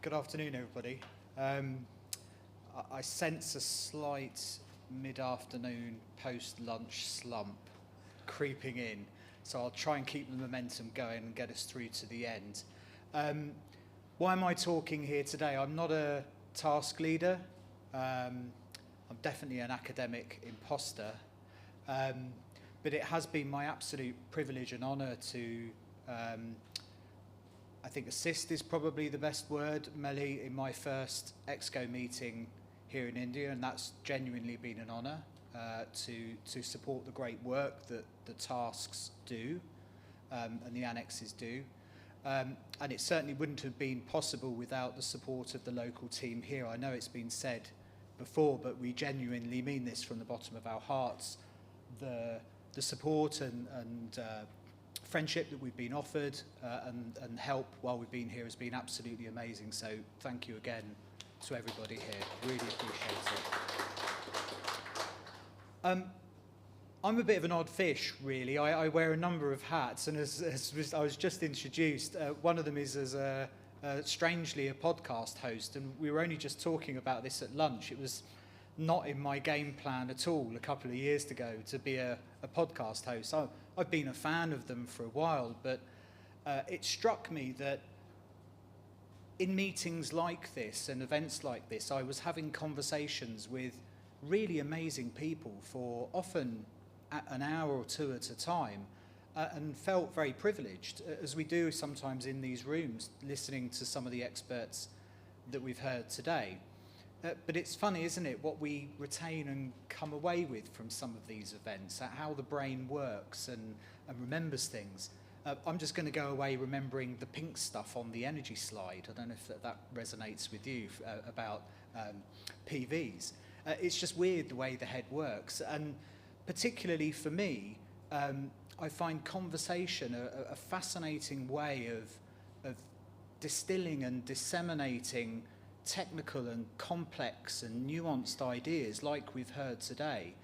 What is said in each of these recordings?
Good afternoon, everybody. I sense a slight mid-afternoon post-lunch slump creeping in, so I'll try and keep the momentum going and get us through to the end. Why am I talking here today? I'm not a task leader. I'm definitely an academic imposter, but it has been my absolute privilege and honour to I think assist is probably the best word, Melly, in my first ExCo meeting here in India, and that's genuinely been an honour to support the great work that the tasks do and the annexes do. And it certainly wouldn't have been possible without the support of the local team here. I know it's been said before, but we genuinely mean this from the bottom of our hearts. The support and friendship that we've been offered and help while we've been here has been absolutely amazing. So thank you again to everybody here. Really appreciate it. I'm a bit of an odd fish, really. I wear a number of hats, and as I was just introduced, one of them is as strangely a podcast host, and we were only just talking about this at lunch. It was not in my game plan at all a couple of years ago to be a podcast host. I've been a fan of them for a while, but it struck me that in meetings like this and events like this, I was having conversations with really amazing people for often an hour or two at a time, and felt very privileged, as we do sometimes in these rooms, listening to some of the experts that we've heard today. But it's funny, isn't it, what we retain and come away with from some of these events, how the brain works and remembers things. I'm just going to go away remembering the pink stuff on the energy slide. I don't know if that resonates with you about PVs. It's just weird the way the head works. And particularly for me, I find conversation a fascinating way of distilling and disseminating technical and complex and nuanced ideas like we've heard today.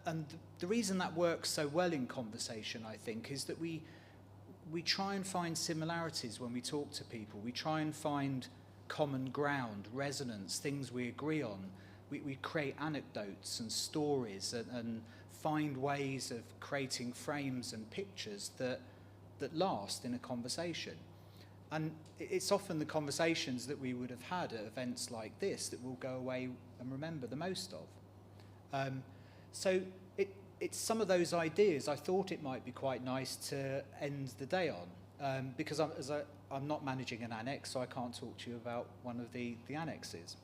And the reason that works so well in conversation, I think, is that we try and find similarities when we talk to people. We try and find common ground, resonance, things we agree on. We create anecdotes and stories and find ways of creating frames and pictures that last in a conversation. And it's often the conversations that we would have had at events like this that we'll go away and remember the most of. So it's some of those ideas I thought it might be quite nice to end the day on, because I'm not managing an annex, so I can't talk to you about one of the annexes.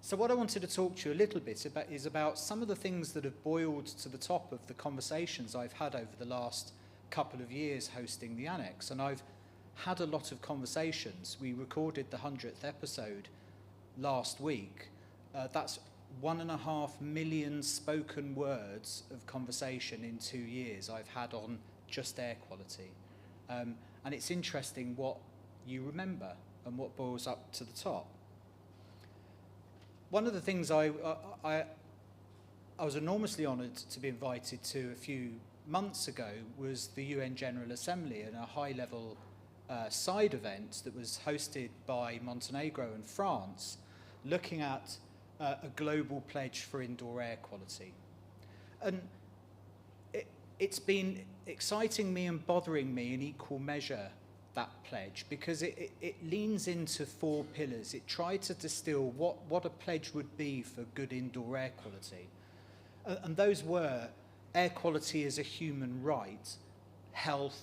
So what I wanted to talk to you a little bit about is about some of the things that have boiled to the top of the conversations I've had over the last couple of years hosting the annex, and I've had a lot of conversations. We recorded the 100th episode last week. That's 1.5 million spoken words of conversation in 2 years I've had on just air quality. And it's interesting what you remember and what boils up to the top. One of the things I was enormously honoured to be invited to a few months ago was the UN General Assembly and a high-level side event that was hosted by Montenegro and France, looking at a global pledge for indoor air quality. And it's been exciting me and bothering me in equal measure, that pledge, because it leans into 4 pillars. It tried to distill what a pledge would be for good indoor air quality. And those were air quality as a human right, health,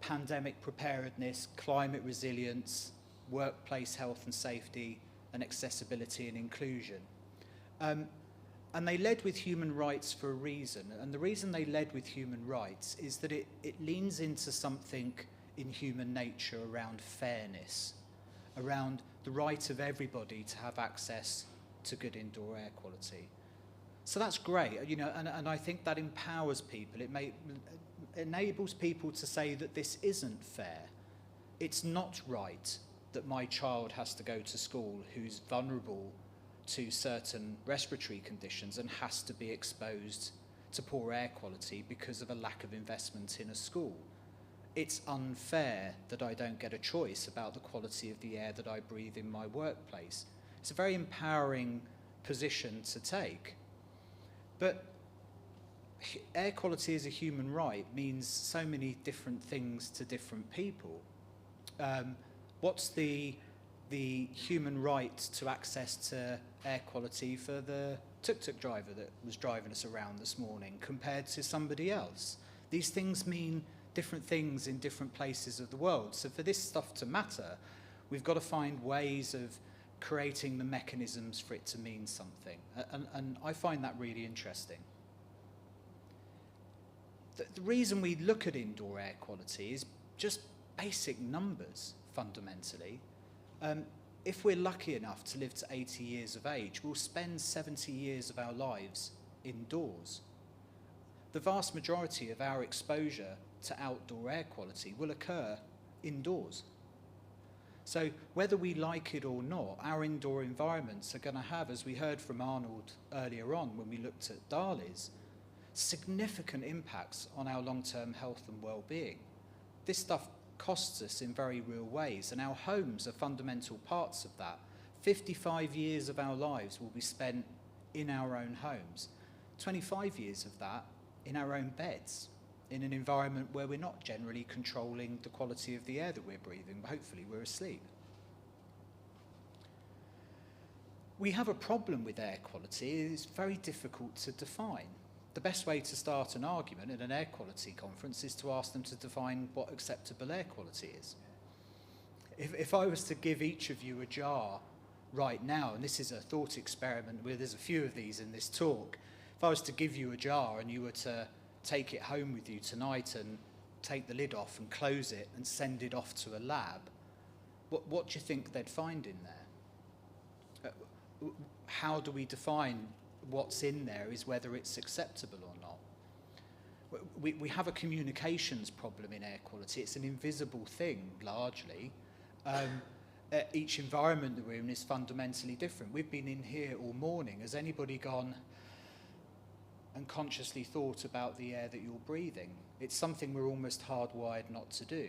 pandemic preparedness, climate resilience, workplace health and safety, and accessibility and inclusion. And they led with human rights for a reason. And the reason they led with human rights is that it leans into something in human nature around fairness, around the right of everybody to have access to good indoor air quality. So that's great, you know, and I think that empowers people. It enables people to say that this isn't fair. It's not right that my child has to go to school who's vulnerable to certain respiratory conditions and has to be exposed to poor air quality because of a lack of investment in a school. it's unfair that I don't get a choice about the quality of the air that I breathe in my workplace. It's a very empowering position to take. But air quality as a human right means so many different things to different people. What's the human right to access to air quality for the tuk-tuk driver that was driving us around this morning compared to somebody else? These things mean different things in different places of the world. So for this stuff to matter, we've got to find ways of creating the mechanisms for it to mean something. And I find that really interesting. The reason we look at indoor air quality is just basic numbers, fundamentally. If we're lucky enough to live to 80 years of age, we'll spend 70 years of our lives indoors. The vast majority of our exposure to outdoor air quality will occur indoors. So whether we like it or not, our indoor environments are going to have, as we heard from Arnold earlier on when we looked at DALIs, significant impacts on our long-term health and well-being. This stuff costs us in very real ways, and our homes are fundamental parts of that. 55 years of our lives will be spent in our own homes. 25 years of that in our own beds, in an environment where we're not generally controlling the quality of the air that we're breathing, but hopefully we're asleep. We have a problem with air quality. It's very difficult to define. The best way to start an argument at an air quality conference is to ask them to define what acceptable air quality is. If I was to give each of you a jar right now, and this is a thought experiment where there's a few of these in this talk, if I was to give you a jar and you were to take it home with you tonight and take the lid off and close it and send it off to a lab, what do you think they'd find in there? How do we define what's in there is whether it's acceptable or not? We have a communications problem in air quality. It's an invisible thing, largely. Each environment that we're in is fundamentally different. We've been in here all morning. Has anybody gone and consciously thought about the air that you're breathing? It's something we're almost hardwired not to do.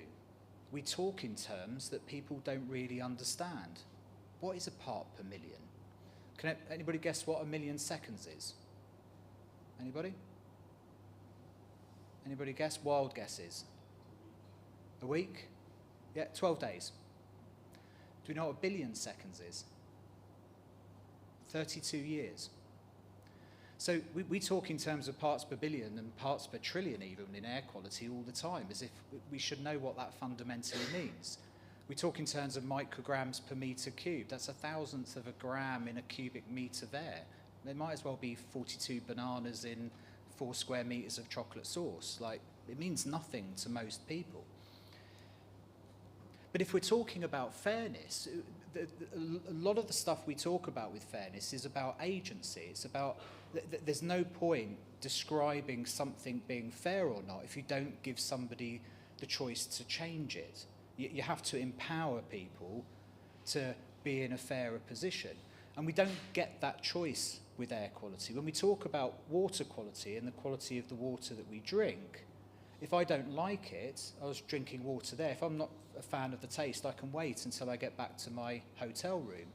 We talk in terms that people don't really understand. What is a part per million? Can anybody guess what 1 million seconds is? Anybody? Anybody guess? Wild guesses. A week? Yeah, 12 days. Do we know what 1 billion seconds is? 32 years. So we talk in terms of parts per billion and parts per trillion even in air quality all the time, as if we should know what that fundamentally means. We talk in terms of micrograms per metre cubed. That's 1,000th of a gram in a cubic metre of air. There might as well be 42 bananas in 4 square metres of chocolate sauce. Like, it means nothing to most people. But if we're talking about fairness, a lot of the stuff we talk about with fairness is about agency. It's about, there's no point describing something being fair or not if you don't give somebody the choice to change it. You have to empower people to be in a fairer position. And we don't get that choice with air quality. When we talk about water quality and the quality of the water that we drink, if I don't like it, I was drinking water there. If I'm not a fan of the taste, I can wait until I get back to my hotel room.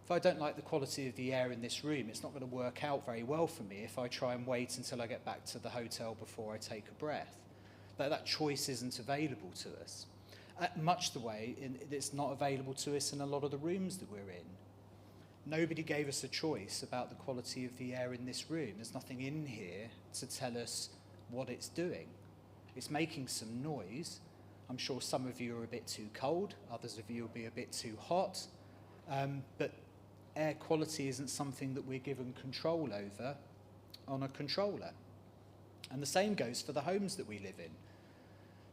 If I don't like the quality of the air in this room, it's not going to work out very well for me if I try and wait until I get back to the hotel before I take a breath. That choice isn't available to us. Much the way it's not available to us in a lot of the rooms that we're in. Nobody gave us a choice about the quality of the air in this room. There's nothing in here to tell us what it's doing. It's making some noise. I'm sure some of you are a bit too cold, others of you will be a bit too hot, but air quality isn't something that we're given control over on a controller. And the same goes for the homes that we live in.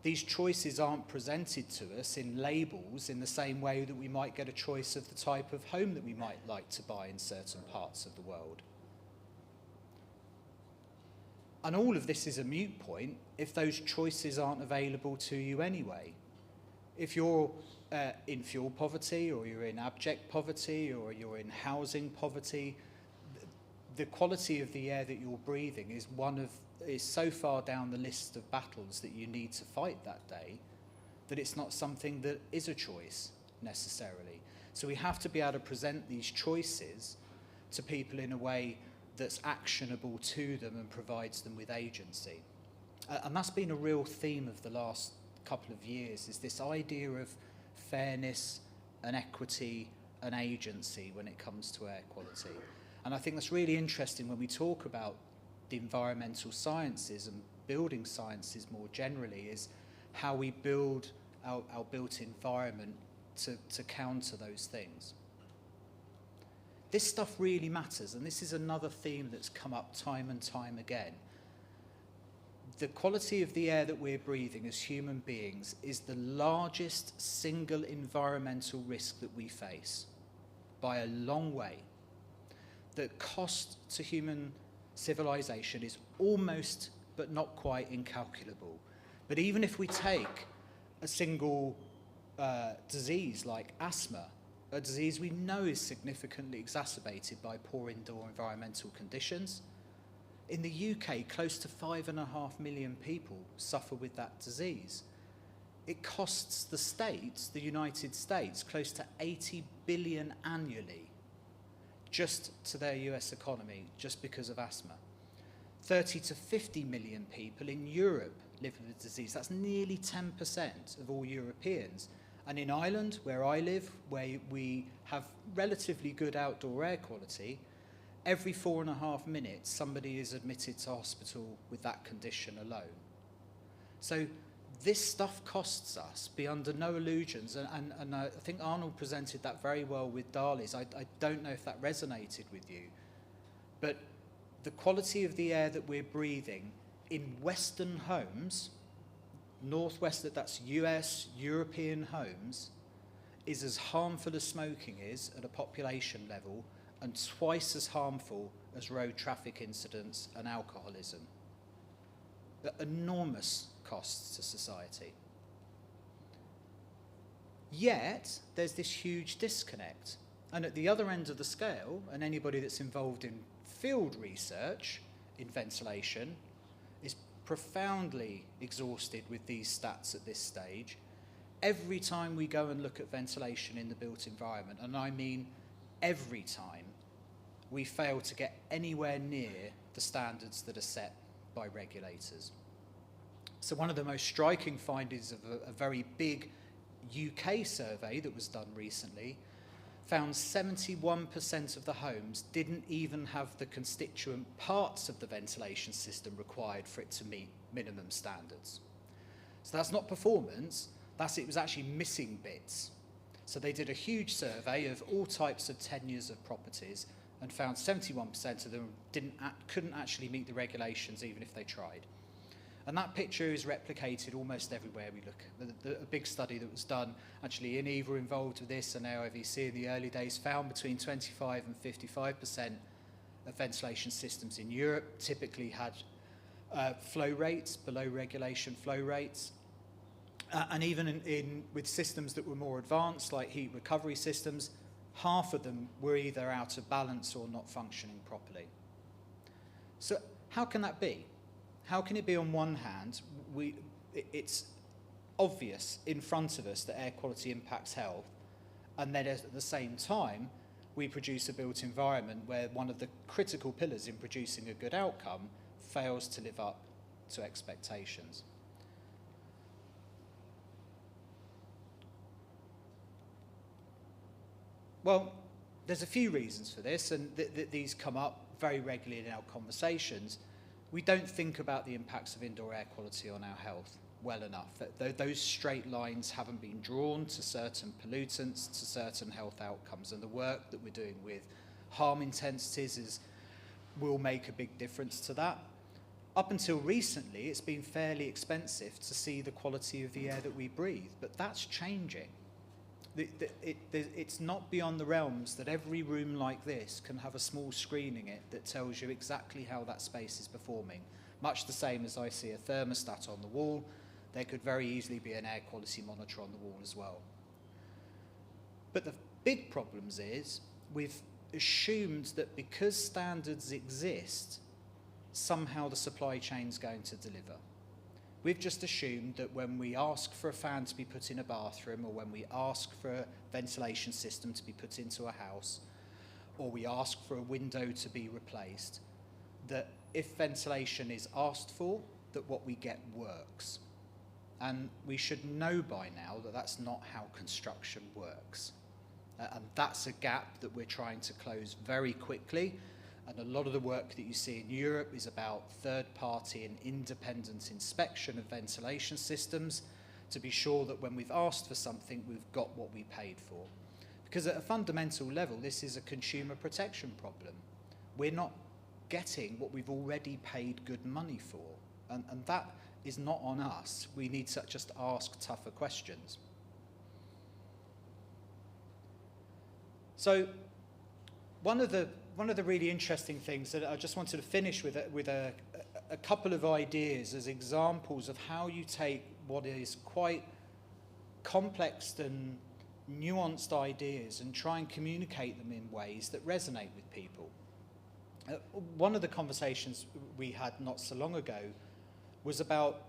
These choices aren't presented to us in labels in the same way that we might get a choice of the type of home that we might like to buy in certain parts of the world. And all of this is a moot point if those choices aren't available to you anyway. If you're in fuel poverty, or you're in abject poverty, or you're in housing poverty, the quality of the air that you're breathing is so far down the list of battles that you need to fight that day that it's not something that is a choice necessarily. So we have to be able to present these choices to people in a way that's actionable to them and provides them with agency. And that's been a real theme of the last couple of years, is this idea of fairness and equity and agency when it comes to air quality. And I think that's really interesting when we talk about the environmental sciences and building sciences more generally, is how we build our built environment to counter those things. This stuff really matters, and this is another theme that's come up time and time again. The quality of the air that we're breathing as human beings is the largest single environmental risk that we face by a long way. The cost to human civilization is almost but not quite incalculable. But even if we take a single disease like asthma, a disease we know is significantly exacerbated by poor indoor environmental conditions, in the UK, close to 5.5 million people suffer with that disease. It costs the States, the United States, close to 80 billion annually just to their US economy, just because of asthma. 30 to 50 million people in Europe live with the disease. That's nearly 10% of all Europeans. And in Ireland, where I live, where we have relatively good outdoor air quality, every 4.5 minutes, somebody is admitted to hospital with that condition alone. So this stuff costs us, be under no illusions, and I think Arnold presented that very well with Dali's. I don't know if that resonated with you, but the quality of the air that we're breathing in Western homes, Northwest, that's US, European homes, is as harmful as smoking is at a population level, and twice as harmful as road traffic incidents and alcoholism. Enormous costs to society. Yet, there's this huge disconnect. And at the other end of the scale, and anybody that's involved in field research in ventilation is profoundly exhausted with these stats at this stage. Every time we go and look at ventilation in the built environment, and I mean every time, we fail to get anywhere near the standards that are set by regulators. So one of the most striking findings of a very big UK survey that was done recently found 71% of the homes didn't even have the constituent parts of the ventilation system required for it to meet minimum standards. So that's not performance, it was actually missing bits. So they did a huge survey of all types of tenures of properties and found 71% of them couldn't actually meet the regulations even if they tried. And that picture is replicated almost everywhere we look. A big study that was done, actually INEVA were involved with this, and EBC in the early days found between 25 and 55% of ventilation systems in Europe typically had flow rates below regulation flow rates. And even with systems that were more advanced, like heat recovery systems, half of them were either out of balance or not functioning properly. So how can that be? How can it be on one hand, it's obvious in front of us that air quality impacts health, and then at the same time, we produce a built environment where one of the critical pillars in producing a good outcome fails to live up to expectations? Well, there's a few reasons for this, and these come up very regularly in our conversations. We don't think about the impacts of indoor air quality on our health well enough. Those straight lines haven't been drawn to certain pollutants, to certain health outcomes, and the work that we're doing with harm intensities will make a big difference to that. Up until recently, it's been fairly expensive to see the quality of the air that we breathe, but that's changing. It's not beyond the realms that every room like this can have a small screen in it that tells you exactly how that space is performing. Much the same as I see a thermostat on the wall, there could very easily be an air quality monitor on the wall as well. But the big problems is with assumed that because standards exist, somehow the supply chain's going to deliver. We've just assumed that when we ask for a fan to be put in a bathroom, or when we ask for a ventilation system to be put into a house, or we ask for a window to be replaced, that if ventilation is asked for, that what we get works. And we should know by now that that's not how construction works. And that's a gap that we're trying to close very quickly. And a lot of the work that you see in Europe is about third-party and independent inspection of ventilation systems to be sure that when we've asked for something, we've got what we paid for. Because at a fundamental level, this is a consumer protection problem. We're not getting what we've already paid good money for. And that is not on us. We need to just ask tougher questions. So one of the really interesting things that I just wanted to finish with a couple of ideas as examples of how you take what is quite complex and nuanced ideas and try and communicate them in ways that resonate with people. One of the conversations we had not so long ago was about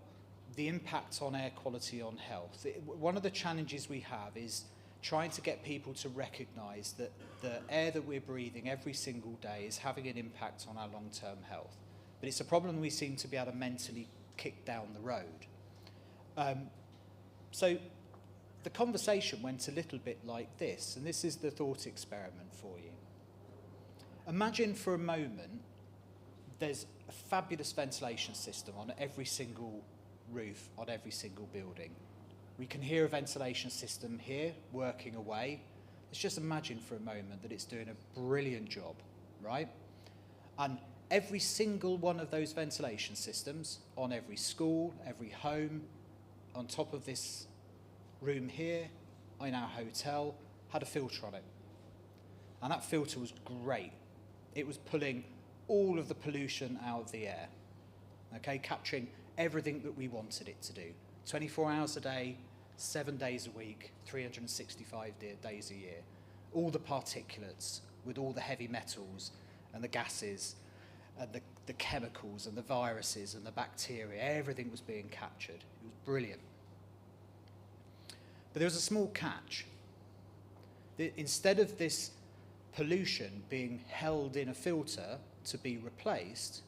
the impact on air quality on health. One of the challenges we have is trying to get people to recognise that the air that we're breathing every single day is having an impact on our long-term health. But it's a problem we seem to be able to mentally kick down the road. So the conversation went a little bit like this, and this is the thought experiment for you. Imagine for a moment there's a fabulous ventilation system on every single roof, on every single building. We can hear a ventilation system here working away. Let's just imagine for a moment that it's doing a brilliant job, right? And every single one of those ventilation systems on every school, every home, on top of this room here, in our hotel, had a filter on it. And that filter was great. It was pulling all of the pollution out of the air, okay, capturing everything that we wanted it to do. 24 hours a day, 7 days a week, 365 days a year. All the particulates with all the heavy metals and the gases and the chemicals and the viruses and the bacteria, everything was being captured. It was brilliant. But there was a small catch. Instead of this pollution being held in a filter to be replaced,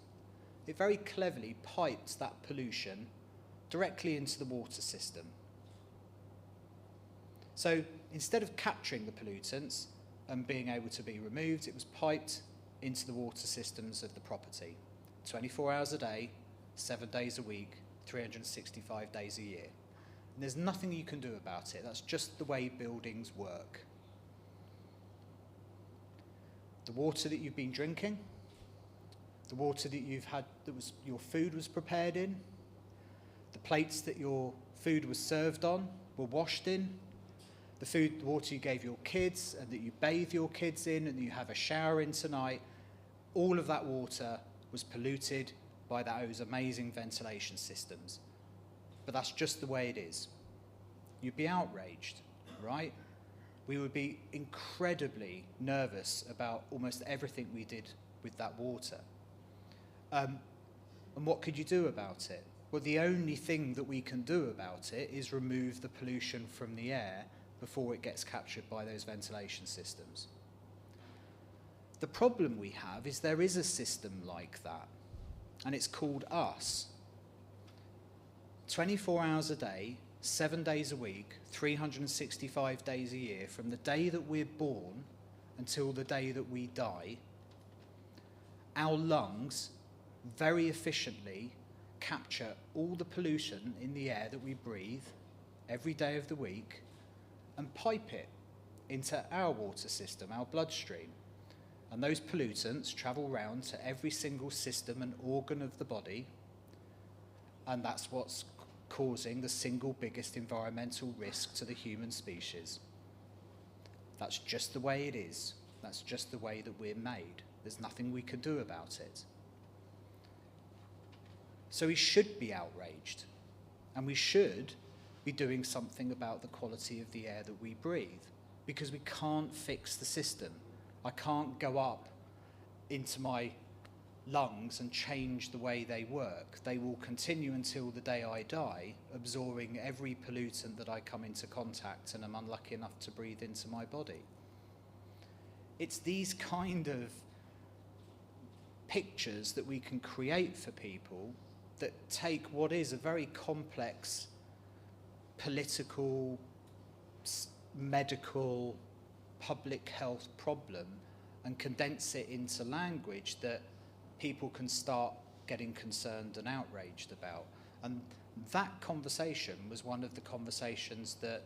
it very cleverly piped that pollution directly into the water system. So instead of capturing the pollutants and being able to be removed, it was piped into the water systems of the property. 24 hours a day, 7 days a week, 365 days a year. And there's nothing you can do about it. That's just the way buildings work. The water that you've been drinking, the water that you've had, your food was prepared in, the plates that your food was served on were washed in, the water you gave your kids and that you bathe your kids in and that you have a shower in tonight, all of that water was polluted by those amazing ventilation systems. But that's just the way it is. You'd be outraged, right? We would be incredibly nervous about almost everything we did with that water. And what could you do about it? Well, the only thing that we can do about it is remove the pollution from the air before it gets captured by those ventilation systems. The problem we have is there is a system like that, and it's called us. 24 hours a day, 7 days a week, 365 days a year, from the day that we're born until the day that we die, our lungs very efficiently capture all the pollution in the air that we breathe every day of the week and pipe it into our water system, our bloodstream. And those pollutants travel round to every single system and organ of the body, and that's what's causing the single biggest environmental risk to the human species. That's just the way it is. That's just the way that we're made. There's nothing we can do about it. So we should be outraged, and we should be doing something about the quality of the air that we breathe, because we can't fix the system. I can't go up into my lungs and change the way they work. They will continue until the day I die, absorbing every pollutant that I come into contact and am unlucky enough to breathe into my body. It's these kind of pictures that we can create for people that take what is a very complex political, medical, public health problem and condense it into language that people can start getting concerned and outraged about. And that conversation was one of the conversations that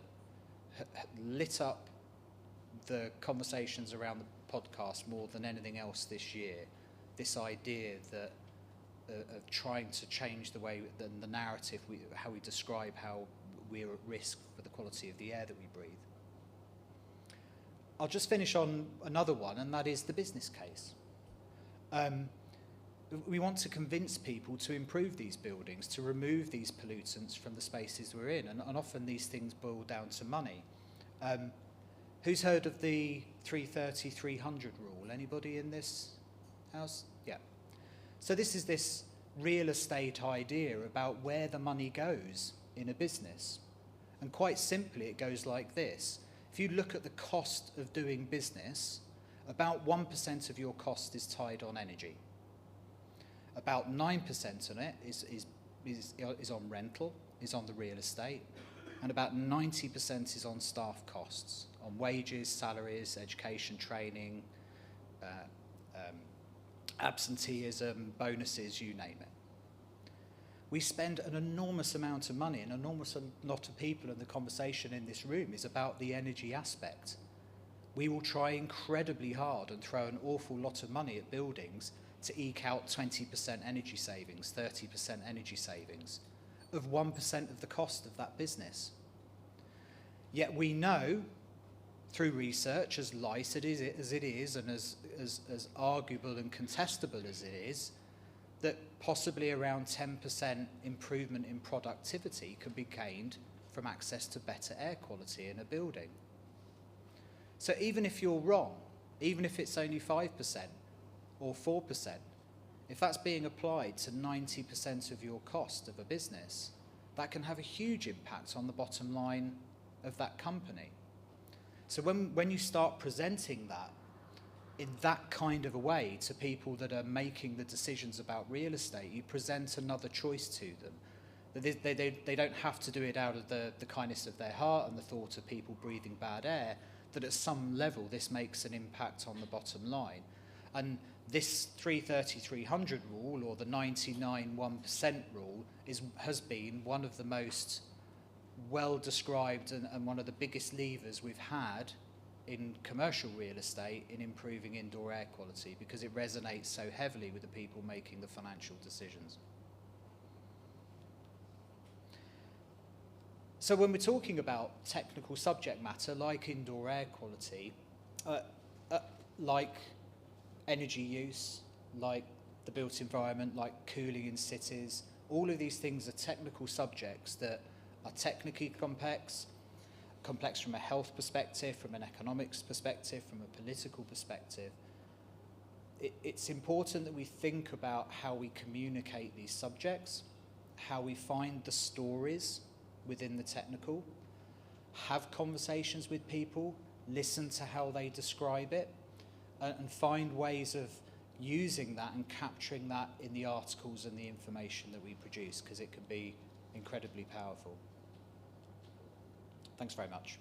lit up the conversations around the podcast more than anything else this year. This idea that of trying to change the way, the narrative, how we describe how we're at risk for the quality of the air that we breathe. I'll just finish on another one, and that is the business case. We want to convince people to improve these buildings, to remove these pollutants from the spaces we're in, and often these things boil down to money. Who's heard of the 330-300 rule? Anybody in this house? Yeah. So this is this real estate idea about where the money goes in a business. And quite simply, it goes like this. If you look at the cost of doing business, about 1% of your cost is tied on energy. About 9% on it is on rental, is on the real estate, and about 90% is on staff costs, on wages, salaries, education, training, absenteeism, bonuses, you name it. We spend an enormous amount of money, an enormous lot of people, and the conversation in this room is about the energy aspect. We will try incredibly hard and throw an awful lot of money at buildings to eke out 20% energy savings, 30% energy savings, of 1% of the cost of that business. Yet we know, through research, as light as it is, and as arguable and contestable as it is, that possibly around 10% improvement in productivity could be gained from access to better air quality in a building. So even if you're wrong, even if it's only 5% or 4%, if that's being applied to 90% of your cost of a business, that can have a huge impact on the bottom line of that company. So when you start presenting that in that kind of a way to people that are making the decisions about real estate, you present another choice to them. They don't have to do it out of the kindness of their heart and the thought of people breathing bad air, that at some level this makes an impact on the bottom line. And this 330-300 rule, or the 99-1% rule, has been one of the most well described and one of the biggest levers we've had in commercial real estate in improving indoor air quality, because it resonates so heavily with the people making the financial decisions. So when we're talking about technical subject matter like indoor air quality, like energy use, like the built environment, like cooling in cities, all of these things are technical subjects that are technically complex from a health perspective, from an economics perspective, from a political perspective. It's important that we think about how we communicate these subjects, how we find the stories within the technical, have conversations with people, listen to how they describe it, and find ways of using that and capturing that in the articles and the information that we produce, because it can be incredibly powerful. Thanks very much.